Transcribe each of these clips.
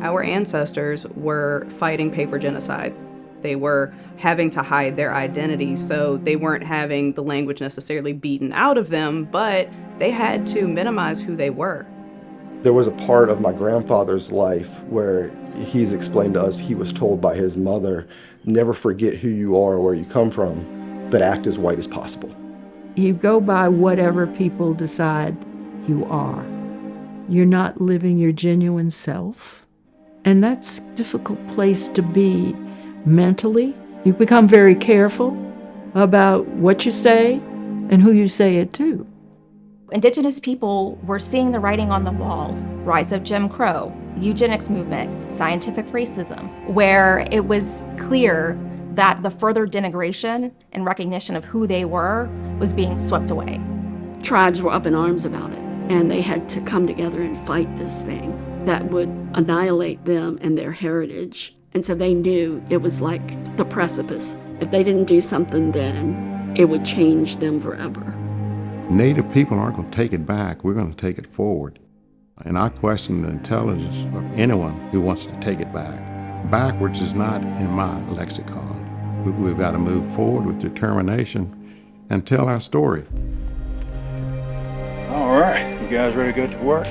Our ancestors were fighting paper genocide. They were having to hide their identity, so they weren't having the language necessarily beaten out of them, but they had to minimize who they were. There was a part of my grandfather's life where he's explained to us he was told by his mother, never forget who you are or where you come from, but act as white as possible. You go by whatever people decide you are. You're not living your genuine self. And that's a difficult place to be mentally. You become very careful about what you say and who you say it to. Indigenous people were seeing the writing on the wall, rise of Jim Crow, eugenics movement, scientific racism, where it was clear that the further denigration and recognition of who they were was being swept away. Tribes were up in arms about it, and they had to come together and fight this thing that would annihilate them and their heritage. And so they knew it was like the precipice. If they didn't do something then, it would change them forever. Native people aren't going to take it back. We're going to take it forward. And I question the intelligence of anyone who wants to take it back. Backwards is not in my lexicon. We've got to move forward with determination and tell our story. All right, you guys ready to go to work?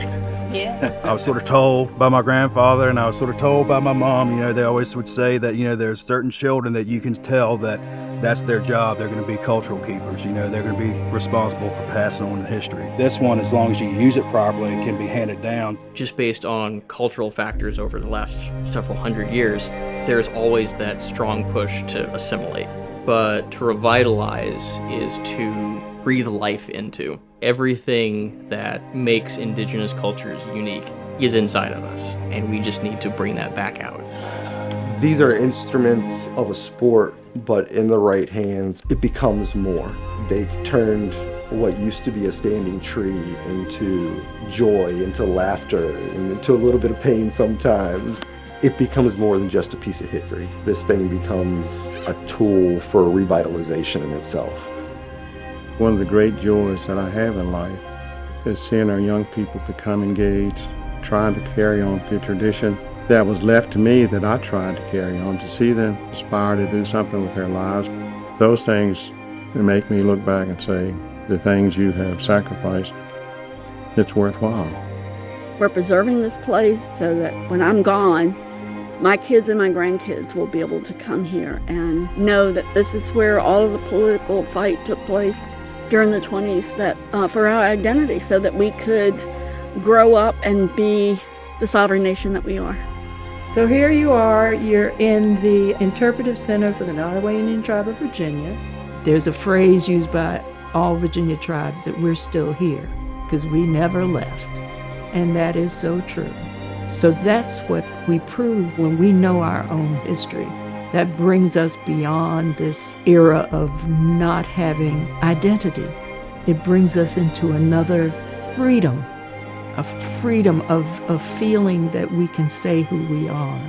Yeah. I was sort of told by my grandfather, and I was sort of told by my mom, they always would say that, there's certain children that you can tell that that's their job. They're going to be cultural keepers. They're going to be responsible for passing on the history. This one, as long as you use it properly, can be handed down. Just based on cultural factors over the last several hundred years, there's always that strong push to assimilate. But to revitalize is to breathe life into. Everything that makes indigenous cultures unique is inside of us, and we just need to bring that back out. These are instruments of a sport, but in the right hands, it becomes more. They've turned what used to be a standing tree into joy, into laughter, and into a little bit of pain sometimes. It becomes more than just a piece of hickory. This thing becomes a tool for revitalization in itself. One of the great joys that I have in life is seeing our young people become engaged, trying to carry on the tradition that was left to me that I tried to carry on, to see them aspire to do something with their lives. Those things make me look back and say, the things you have sacrificed, it's worthwhile. We're preserving this place so that when I'm gone, my kids and my grandkids will be able to come here and know that this is where all of the political fight took place during the 20s for our identity, so that we could grow up and be the sovereign nation that we are. So here you are, you're in the Interpretive Center for the Nottoway Indian Tribe of Virginia. There's a phrase used by all Virginia tribes that we're still here because we never left. And that is so true. So that's what we prove when we know our own history. That brings us beyond this era of not having identity. It brings us into another freedom, a freedom of feeling that we can say who we are.